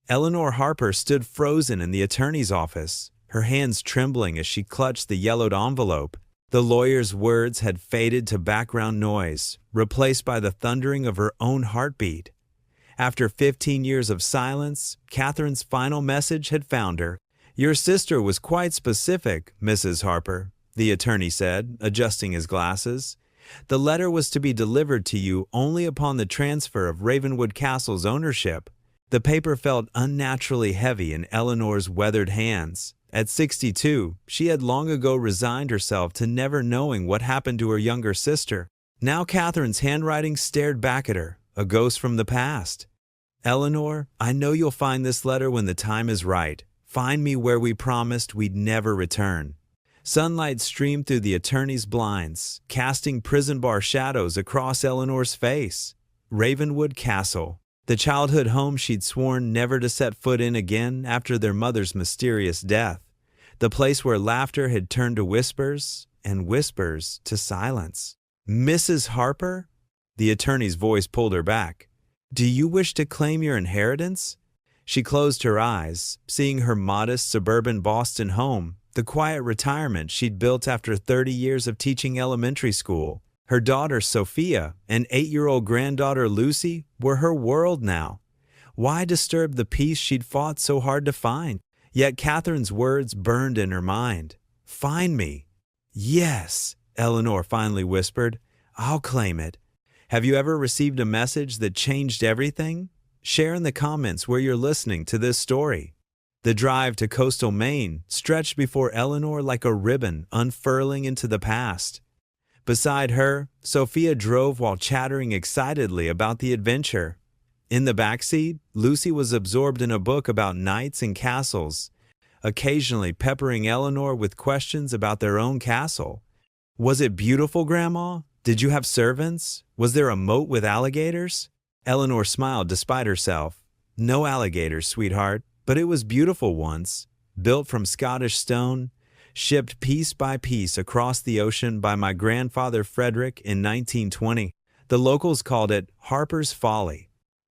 Eleanor Harper stood frozen in the attorney's office, her hands trembling as she clutched the yellowed envelope. The lawyer's words had faded to background noise, replaced by the thundering of her own heartbeat. After 15 years of silence, Catherine's final message had found her. "Your sister was quite specific, Mrs. Harper," the attorney said, adjusting his glasses. "The letter was to be delivered to you only upon the transfer of Ravenwood Castle's ownership." The paper felt unnaturally heavy in Eleanor's weathered hands. At 62, she had long ago resigned herself to never knowing what happened to her younger sister. Now Catherine's handwriting stared back at her, a ghost from the past. "Eleanor, I know you'll find this letter when the time is right. Find me where we promised we'd never return." Sunlight streamed through the attorney's blinds, casting prison bar shadows across Eleanor's face. Ravenwood Castle, the childhood home she'd sworn never to set foot in again after their mother's mysterious death. The place where laughter had turned to whispers, and whispers to silence. "Mrs. Harper?" The attorney's voice pulled her back. "Do you wish to claim your inheritance?" She closed her eyes, seeing her modest suburban Boston home, the quiet retirement she'd built after 30 years of teaching elementary school. Her daughter Sophia and 8-year-old granddaughter Lucy were her world now. Why disturb the peace she'd fought so hard to find? Yet Catherine's words burned in her mind. "Find me." "Yes," Eleanor finally whispered. "I'll claim it." Have you ever received a message that changed everything? Share in the comments where you're listening to this story. The drive to coastal Maine stretched before Eleanor like a ribbon unfurling into the past. Beside her, Sophia drove while chattering excitedly about the adventure. In the backseat, Lucy was absorbed in a book about knights and castles, occasionally peppering Eleanor with questions about their own castle. "Was it beautiful, Grandma? Did you have servants? Was there a moat with alligators?" Eleanor smiled despite herself. "No alligators, sweetheart, but it was beautiful once, built from Scottish stone, shipped piece by piece across the ocean by my grandfather Frederick in 1920. The locals called it Harper's Folly."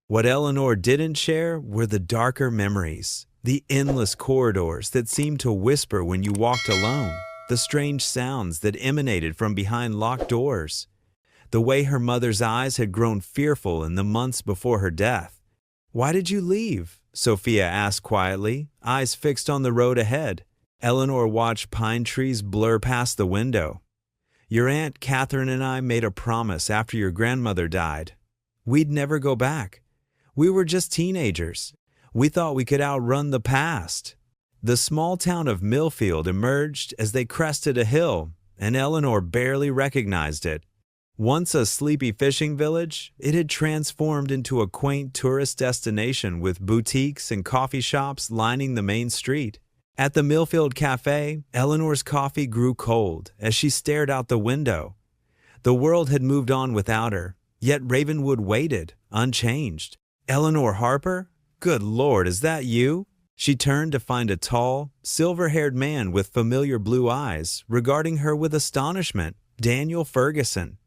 What Eleanor didn't share were the darker memories, the endless corridors that seemed to whisper when you walked alone, the strange sounds that emanated from behind locked doors, the way her mother's eyes had grown fearful in the months before her death. "Why did you leave?" Sophia asked quietly, eyes fixed on the road ahead. Eleanor watched pine trees blur past the window. "Your Aunt Catherine and I made a promise after your grandmother died. We'd never go back. We were just teenagers. We thought we could outrun the past." The small town of Millfield emerged as they crested a hill, and Eleanor barely recognized it. Once a sleepy fishing village, it had transformed into a quaint tourist destination with boutiques and coffee shops lining the main street. At the Millfield Cafe, Eleanor's coffee grew cold as she stared out the window. The world had moved on without her, yet Ravenwood waited, unchanged. "Eleanor Harper? Good Lord, is that you?" She turned to find a tall, silver-haired man with familiar blue eyes, regarding her with astonishment. Daniel Ferguson,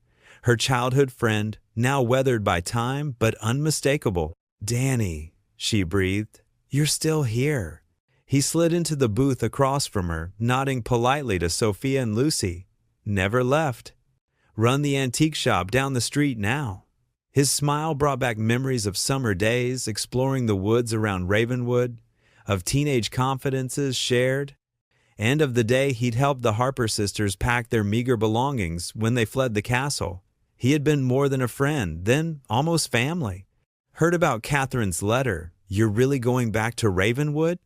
her childhood friend, now weathered by time but unmistakable. "Danny," she breathed, "you're still here." He slid into the booth across from her, nodding politely to Sophia and Lucy. "Never left. Run the antique shop down the street now." His smile brought back memories of summer days exploring the woods around Ravenwood, of teenage confidences shared, and of the day he'd helped the Harper sisters pack their meager belongings when they fled the castle. He had been more than a friend, then almost family. "Heard about Catherine's letter. You're really going back to Ravenwood?"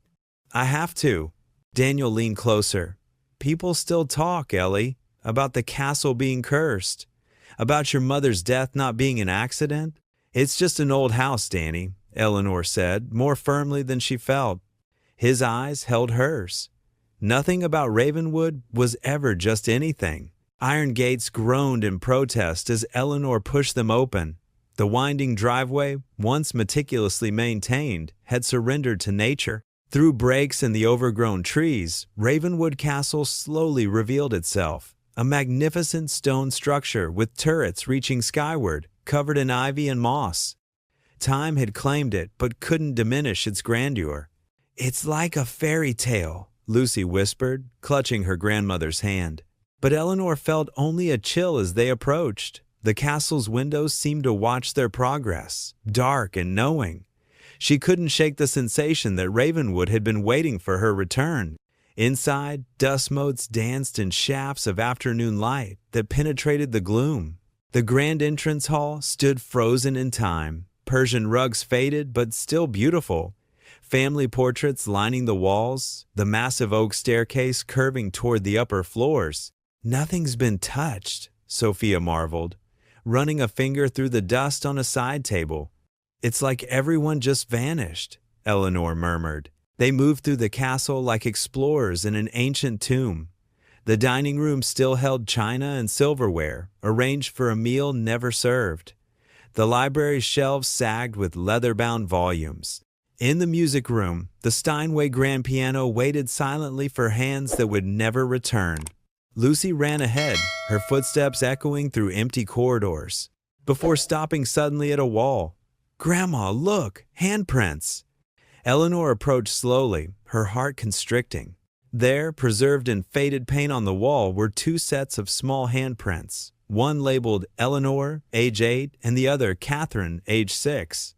"I have to." Daniel leaned closer. "People still talk, Ellie, about the castle being cursed, about your mother's death not being an accident." "It's just an old house, Danny," Eleanor said, more firmly than she felt. His eyes held hers. Nothing about Ravenwood was ever just anything. Iron gates groaned in protest as Eleanor pushed them open. The winding driveway, once meticulously maintained, had surrendered to nature. Through breaks in the overgrown trees, Ravenwood Castle slowly revealed itself, a magnificent stone structure with turrets reaching skyward, covered in ivy and moss. Time had claimed it, but couldn't diminish its grandeur. "It's like a fairy tale," Lucy whispered, clutching her grandmother's hand. But Eleanor felt only a chill as they approached. The castle's windows seemed to watch their progress, dark and knowing. She couldn't shake the sensation that Ravenwood had been waiting for her return. Inside, dust motes danced in shafts of afternoon light that penetrated the gloom. The grand entrance hall stood frozen in time, Persian rugs faded but still beautiful, family portraits lining the walls, the massive oak staircase curving toward the upper floors. "Nothing's been touched," Sophia marveled, running a finger through the dust on a side table. "It's like everyone just vanished," Eleanor murmured. They moved through the castle like explorers in an ancient tomb. The dining room still held china and silverware, arranged for a meal never served. The library's shelves sagged with leather-bound volumes. In the music room, the Steinway grand piano waited silently for hands that would never return. Lucy ran ahead, her footsteps echoing through empty corridors, before stopping suddenly at a wall. "Grandma, look! Handprints!" Eleanor approached slowly, her heart constricting. There, preserved in faded paint on the wall, were two sets of small handprints, one labeled Eleanor, age 8, and the other Catherine, age 6.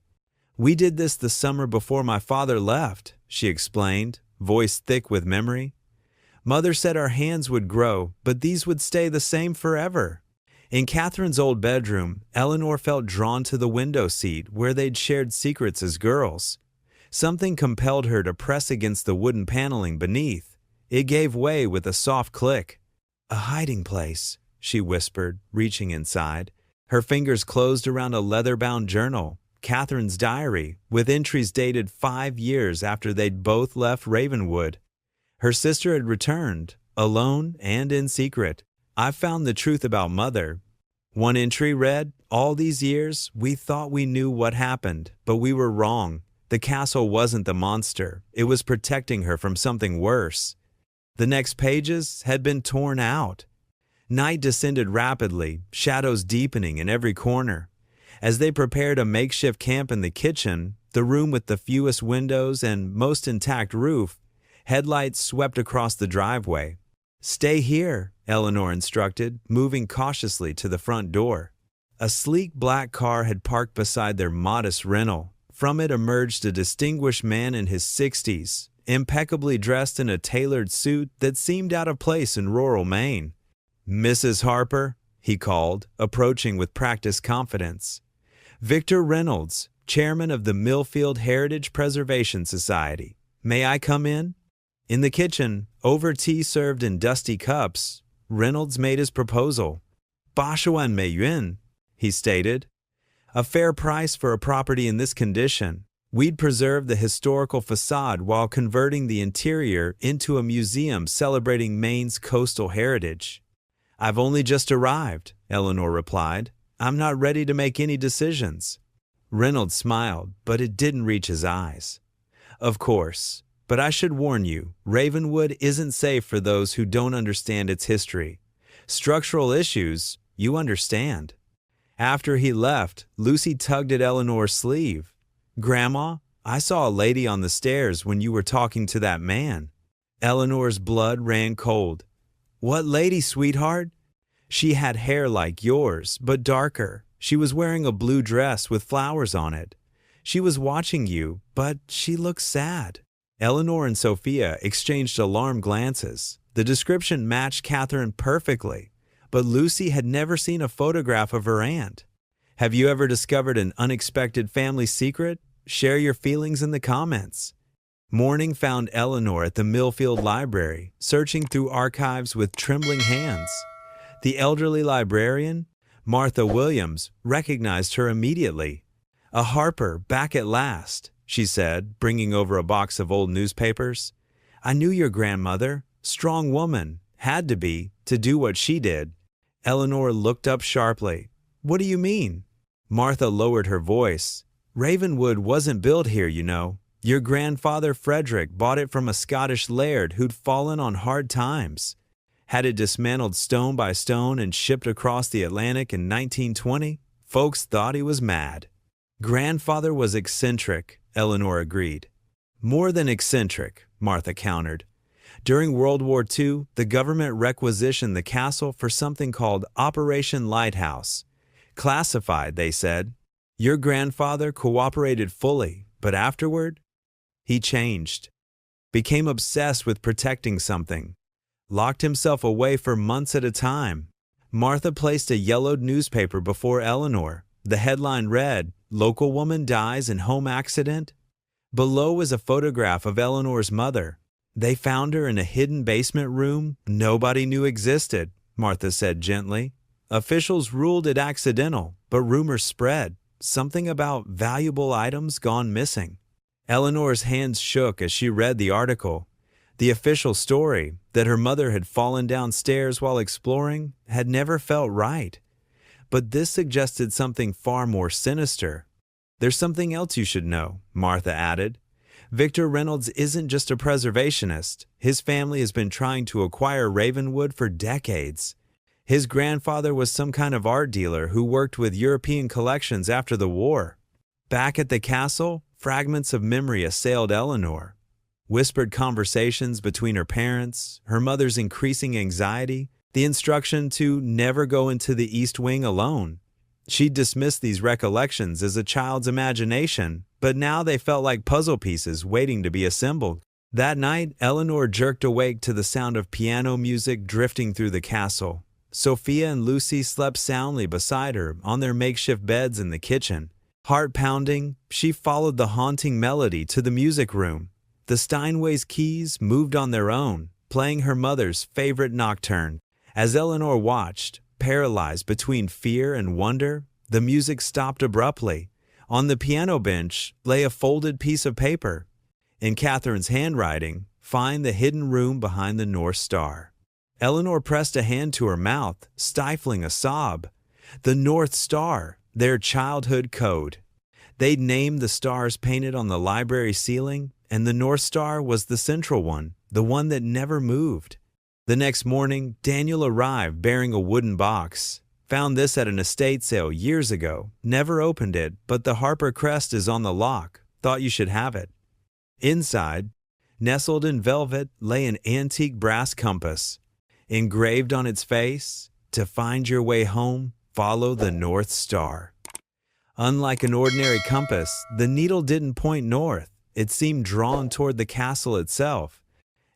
"We did this the summer before my father left," she explained, voice thick with memory. "Mother said our hands would grow, but these would stay the same forever." In Catherine's old bedroom, Eleanor felt drawn to the window seat where they'd shared secrets as girls. Something compelled her to press against the wooden paneling beneath. It gave way with a soft click. "A hiding place," she whispered, reaching inside. Her fingers closed around a leather-bound journal, Catherine's diary, with entries dated 5 years after they'd both left Ravenwood. Her sister had returned, alone and in secret. "I found the truth about Mother." One entry read, "All these years, we thought we knew what happened, but we were wrong. The castle wasn't the monster. It was protecting her from something worse." The next pages had been torn out. Night descended rapidly, shadows deepening in every corner. As they prepared a makeshift camp in the kitchen, the room with the fewest windows and most intact roof, headlights swept across the driveway. "Stay here," Eleanor instructed, moving cautiously to the front door. A sleek black car had parked beside their modest rental. From it emerged a distinguished man in his 60s, impeccably dressed in a tailored suit that seemed out of place in rural Maine. "Mrs. Harper," he called, approaching with practiced confidence. "Victor Reynolds, chairman of the Millfield Heritage Preservation Society. May I come in?" In the kitchen, over tea served in dusty cups, Reynolds made his proposal. "Bashuan Meiyuan," he stated. "A fair price for a property in this condition. We'd preserve the historical facade while converting the interior into a museum celebrating Maine's coastal heritage." "I've only just arrived," Eleanor replied. "I'm not ready to make any decisions." Reynolds smiled, but it didn't reach his eyes. "Of course, but I should warn you, Ravenwood isn't safe for those who don't understand its history. Structural issues, you understand." After he left, Lucy tugged at Eleanor's sleeve. "Grandma, I saw a lady on the stairs when you were talking to that man." Eleanor's blood ran cold. "What lady, sweetheart?" "She had hair like yours, but darker. She was wearing a blue dress with flowers on it. She was watching you, but she looked sad." Eleanor and Sophia exchanged alarmed glances. The description matched Catherine perfectly, but Lucy had never seen a photograph of her aunt. Have you ever discovered an unexpected family secret? Share your feelings in the comments. Morning found Eleanor at the Millfield Library, searching through archives with trembling hands. The elderly librarian, Martha Williams, recognized her immediately. "A Harper, back at last," she said, bringing over a box of old newspapers. "I knew your grandmother. Strong woman, had to be, to do what she did." Eleanor looked up sharply. "What do you mean?" Martha lowered her voice. "Ravenwood wasn't built here, you know. Your grandfather Frederick bought it from a Scottish laird who'd fallen on hard times. Had it dismantled stone by stone and shipped across the Atlantic in 1920, folks thought he was mad." Grandfather was eccentric, Eleanor agreed. More than eccentric, Martha countered. During World War II, the government requisitioned the castle for something called Operation Lighthouse. Classified, they said. Your grandfather cooperated fully, but afterward, he changed. Became obsessed with protecting something. Locked himself away for months at a time. Martha placed a yellowed newspaper before Eleanor. The headline read, "Local woman dies in home accident." Below was a photograph of Eleanor's mother. They found her in a hidden basement room nobody knew existed, Martha said gently. Officials ruled it accidental, but rumors spread. Something about valuable items gone missing. Eleanor's hands shook as she read the article. The official story, that her mother had fallen downstairs while exploring, had never felt right. But this suggested something far more sinister. There's something else you should know, Martha added. Victor Reynolds isn't just a preservationist. His family has been trying to acquire Ravenwood for decades. His grandfather was some kind of art dealer who worked with European collections after the war. Back at the castle, fragments of memory assailed Eleanor. Whispered conversations between her parents, her mother's increasing anxiety, the instruction to never go into the East Wing alone. She dismissed these recollections as a child's imagination, but now they felt like puzzle pieces waiting to be assembled. That night, Eleanor jerked awake to the sound of piano music drifting through the castle. Sophia and Lucy slept soundly beside her on their makeshift beds in the kitchen. Heart pounding, she followed the haunting melody to the music room. The Steinway's keys moved on their own, playing her mother's favorite nocturne. As Eleanor watched, paralyzed between fear and wonder, the music stopped abruptly. On the piano bench lay a folded piece of paper. In Catherine's handwriting, "Find the hidden room behind the North Star." Eleanor pressed a hand to her mouth, stifling a sob. The North Star, their childhood code. They'd named the stars painted on the library ceiling, and the North Star was the central one, the one that never moved. The next morning, Daniel arrived bearing a wooden box. Found this at an estate sale years ago. Never opened it, but the Harper crest is on the lock. Thought you should have it. Inside, nestled in velvet, lay an antique brass compass. Engraved on its face, "To find your way home, follow the North Star." Unlike an ordinary compass, the needle didn't point north. It seemed drawn toward the castle itself.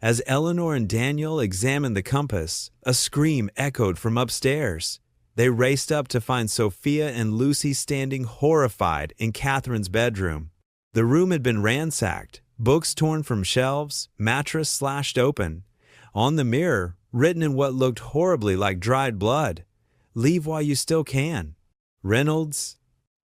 As Eleanor and Daniel examined the compass, a scream echoed from upstairs. They raced up to find Sophia and Lucy standing horrified in Catherine's bedroom. The room had been ransacked, books torn from shelves, mattress slashed open. On the mirror, written in what looked horribly like dried blood, "Leave while you still can." Reynolds?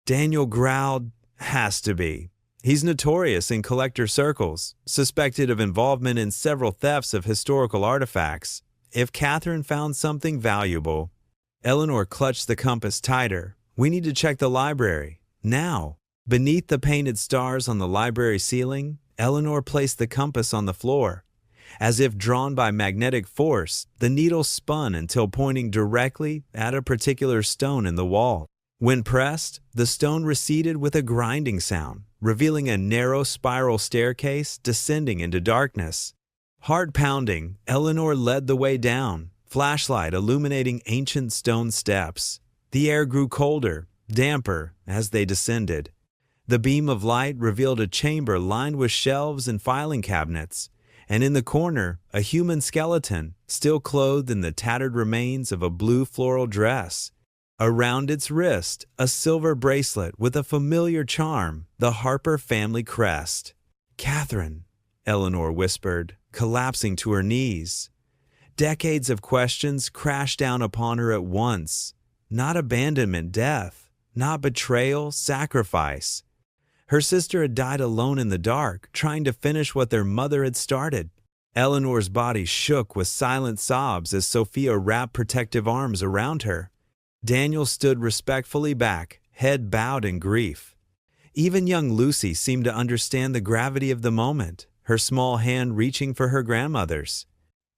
Daniel growled, "Has to be. He's notorious in collector circles, suspected of involvement in several thefts of historical artifacts. If Catherine found something valuable..." Eleanor clutched the compass tighter. "We need to check the library. Now." Beneath the painted stars on the library ceiling, Eleanor placed the compass on the floor. As if drawn by magnetic force, the needle spun until pointing directly at a particular stone in the wall. When pressed, the stone receded with a grinding sound, revealing a narrow spiral staircase descending into darkness. Heart pounding, Eleanor led the way down, flashlight illuminating ancient stone steps. The air grew colder, damper, as they descended. The beam of light revealed a chamber lined with shelves and filing cabinets, and in the corner, a human skeleton, still clothed in the tattered remains of a blue floral dress. Around its wrist, a silver bracelet with a familiar charm, the Harper family crest. "Catherine," Eleanor whispered, collapsing to her knees. Decades of questions crashed down upon her at once. Not abandonment, death. Not betrayal, sacrifice. Her sister had died alone in the dark, trying to finish what their mother had started. Eleanor's body shook with silent sobs as Sophia wrapped protective arms around her. Daniel stood respectfully back, head bowed in grief. Even young Lucy seemed to understand the gravity of the moment, her small hand reaching for her grandmother's.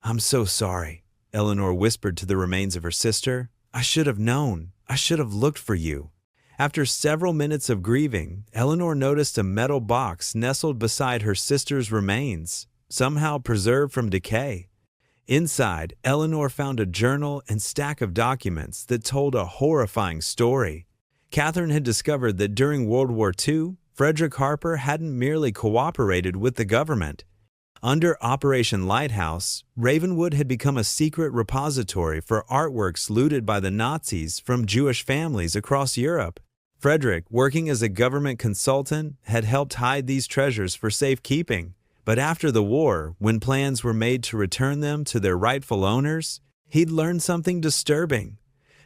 "I'm so sorry," Eleanor whispered to the remains of her sister. "I should have known. I should have looked for you." After several minutes of grieving, Eleanor noticed a metal box nestled beside her sister's remains, somehow preserved from decay. Inside, Eleanor found a journal and stack of documents that told a horrifying story. Catherine had discovered that during World War II, Frederick Harper hadn't merely cooperated with the government. Under Operation Lighthouse, Ravenwood had become a secret repository for artworks looted by the Nazis from Jewish families across Europe. Frederick, working as a government consultant, had helped hide these treasures for safekeeping. But after the war, when plans were made to return them to their rightful owners, he'd learned something disturbing.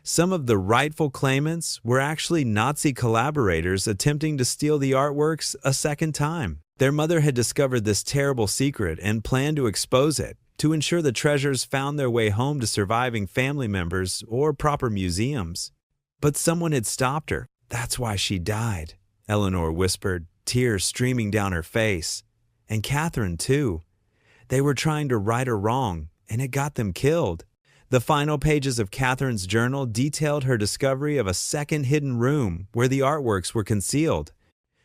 Some of the rightful claimants were actually Nazi collaborators attempting to steal the artworks a second time. Their mother had discovered this terrible secret and planned to expose it, to ensure the treasures found their way home to surviving family members or proper museums. But someone had stopped her. That's why she died, Eleanor whispered, tears streaming down her face. And Catherine, too. They were trying to right a wrong, and it got them killed. The final pages of Catherine's journal detailed her discovery of a second hidden room where the artworks were concealed.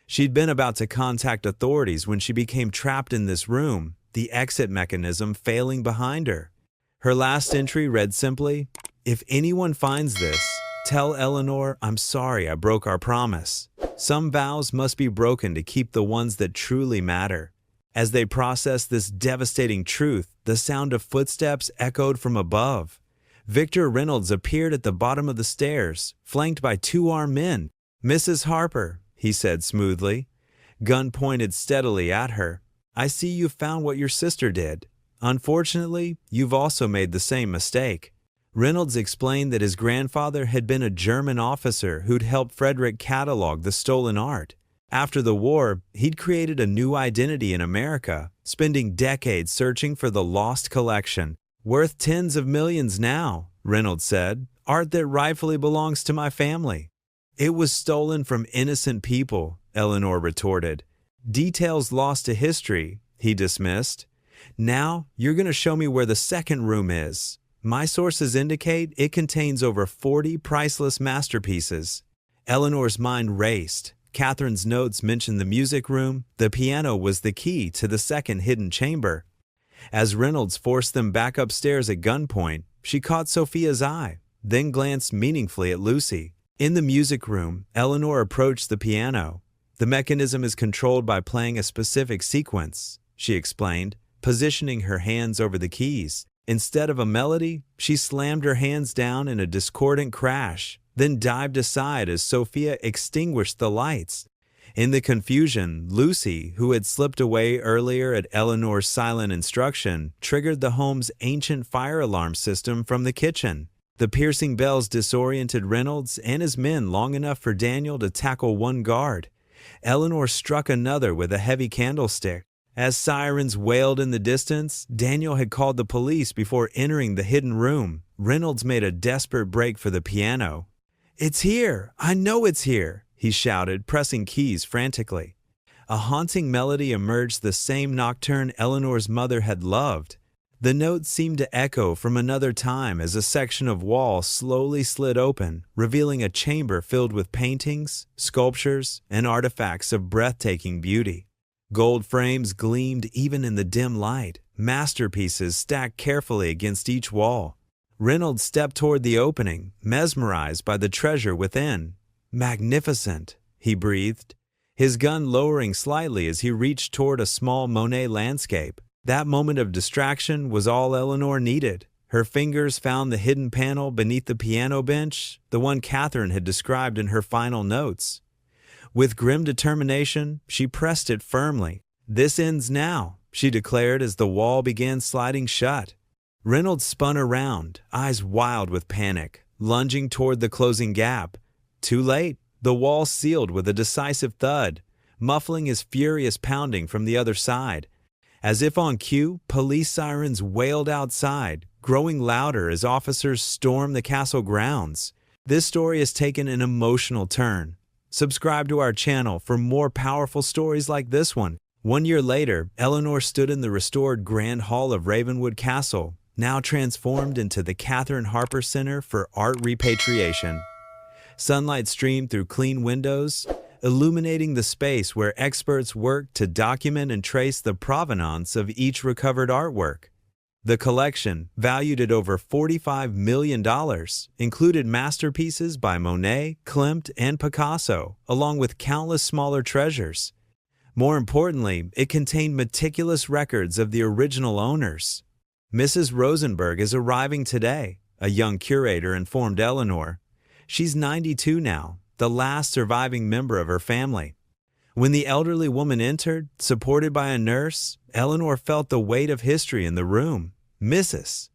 She'd been about to contact authorities when she became trapped in this room, the exit mechanism failing behind her. Her last entry read simply, "If anyone finds this, tell Eleanor I'm sorry I broke our promise. Some vows must be broken to keep the ones that truly matter." As they processed this devastating truth, the sound of footsteps echoed from above. Victor Reynolds appeared at the bottom of the stairs, flanked by two armed men. "Mrs. Harper," he said smoothly. Gun pointed steadily at her. "I see you found what your sister did. Unfortunately, you've also made the same mistake." Reynolds explained that his grandfather had been a German officer who'd helped Frederick catalog the stolen art. After the war, he'd created a new identity in America, spending decades searching for the lost collection. "Worth tens of millions now," Reynolds said. "Art that rightfully belongs to my family." "It was stolen from innocent people," Eleanor retorted. "Details lost to history," he dismissed. "Now, you're going to show me where the second room is. My sources indicate it contains over 40 priceless masterpieces." Eleanor's mind raced. Catherine's notes mentioned the music room. The piano was the key to the second hidden chamber. As Reynolds forced them back upstairs at gunpoint, she caught Sophia's eye, then glanced meaningfully at Lucy. In the music room, Eleanor approached the piano. "The mechanism is controlled by playing a specific sequence," she explained, positioning her hands over the keys. Instead of a melody, she slammed her hands down in a discordant crash, then dived aside as Sophia extinguished the lights. In the confusion, Lucy, who had slipped away earlier at Eleanor's silent instruction, triggered the home's ancient fire alarm system from the kitchen. The piercing bells disoriented Reynolds and his men long enough for Daniel to tackle one guard. Eleanor struck another with a heavy candlestick. As sirens wailed in the distance, Daniel had called the police before entering the hidden room. Reynolds made a desperate break for the piano. "It's here! I know it's here!" he shouted, pressing keys frantically. A haunting melody emerged, the same nocturne Eleanor's mother had loved. The notes seemed to echo from another time as a section of wall slowly slid open, revealing a chamber filled with paintings, sculptures, and artifacts of breathtaking beauty. Gold frames gleamed even in the dim light, masterpieces stacked carefully against each wall. Reynolds stepped toward the opening, mesmerized by the treasure within. "Magnificent," he breathed, his gun lowering slightly as he reached toward a small Monet landscape. That moment of distraction was all Eleanor needed. Her fingers found the hidden panel beneath the piano bench, the one Catherine had described in her final notes. With grim determination, she pressed it firmly. "This ends now," she declared as the wall began sliding shut. Reynolds spun around, eyes wild with panic, lunging toward the closing gap. Too late. The wall sealed with a decisive thud, muffling his furious pounding from the other side. As if on cue, police sirens wailed outside, growing louder as officers stormed the castle grounds. This story has taken an emotional turn. Subscribe to our channel for more powerful stories like this one. 1 year later, Eleanor stood in the restored Grand Hall of Ravenwood Castle, now transformed into the Catherine Harper Center for Art Repatriation. Sunlight streamed through clean windows, illuminating the space where experts worked to document and trace the provenance of each recovered artwork. The collection, valued at over $45 million, included masterpieces by Monet, Klimt, and Picasso, along with countless smaller treasures. More importantly, it contained meticulous records of the original owners. Mrs. Rosenberg is arriving today, a young curator informed Eleanor. She's 92 now, the last surviving member of her family. When the elderly woman entered, supported by a nurse, Eleanor felt the weight of history in the room. Mrs.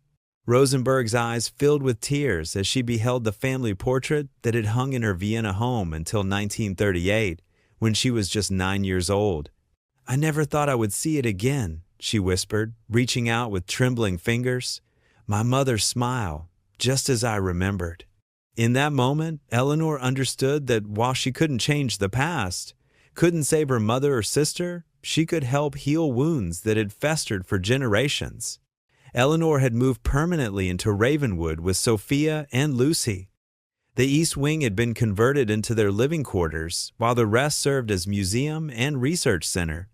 Rosenberg's eyes filled with tears as she beheld the family portrait that had hung in her Vienna home until 1938, when she was just 9 years old. "I never thought I would see it again," she whispered, reaching out with trembling fingers. "My mother's smile, just as I remembered." In that moment, Eleanor understood that while she couldn't change the past, couldn't save her mother or sister, she could help heal wounds that had festered for generations. Eleanor had moved permanently into Ravenwood with Sophia and Lucy. The East Wing had been converted into their living quarters, while the rest served as museum and research center.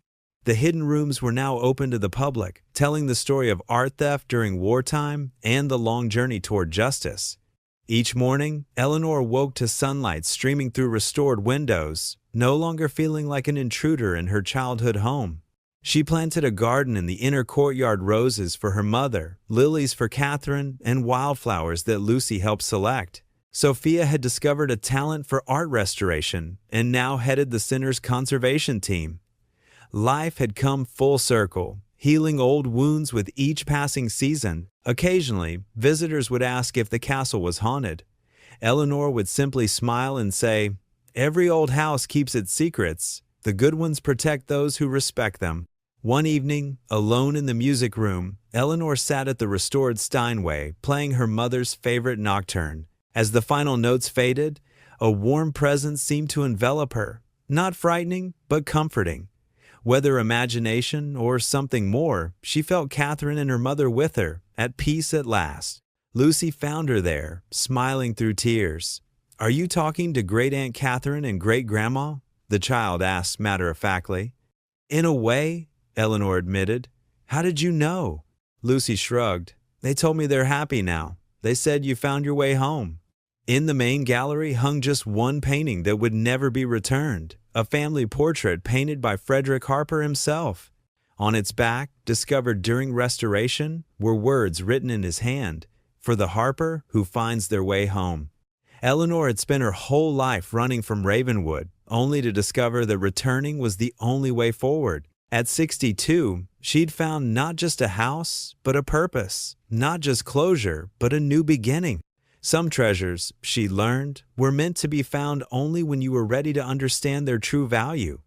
The hidden rooms were now open to the public, telling the story of art theft during wartime and the long journey toward justice. Each morning, Eleanor woke to sunlight streaming through restored windows, no longer feeling like an intruder in her childhood home. She planted a garden in the inner courtyard, roses for her mother, lilies for Catherine, and wildflowers that Lucy helped select. Sophia had discovered a talent for art restoration and now headed the center's conservation team. Life had come full circle, healing old wounds with each passing season. Occasionally, visitors would ask if the castle was haunted. Eleanor would simply smile and say, "Every old house keeps its secrets. The good ones protect those who respect them." One evening, alone in the music room, Eleanor sat at the restored Steinway, playing her mother's favorite nocturne. As the final notes faded, a warm presence seemed to envelop her, not frightening, but comforting. Whether imagination or something more, she felt Catherine and her mother with her, at peace at last. Lucy found her there, smiling through tears. "Are you talking to Great-Aunt Catherine and Great-Grandma?" the child asked matter-of-factly. "In a way," Eleanor admitted. "How did you know?" Lucy shrugged. "They told me they're happy now. They said you found your way home." In the main gallery hung just one painting that would never be returned, a family portrait painted by Frederick Harper himself. On its back, discovered during restoration, were words written in his hand, "For the Harper who finds their way home." Eleanor had spent her whole life running from Ravenwood, only to discover that returning was the only way forward. At 62, she'd found not just a house, but a purpose, not just closure, but a new beginning. Some treasures, she learned, were meant to be found only when you were ready to understand their true value.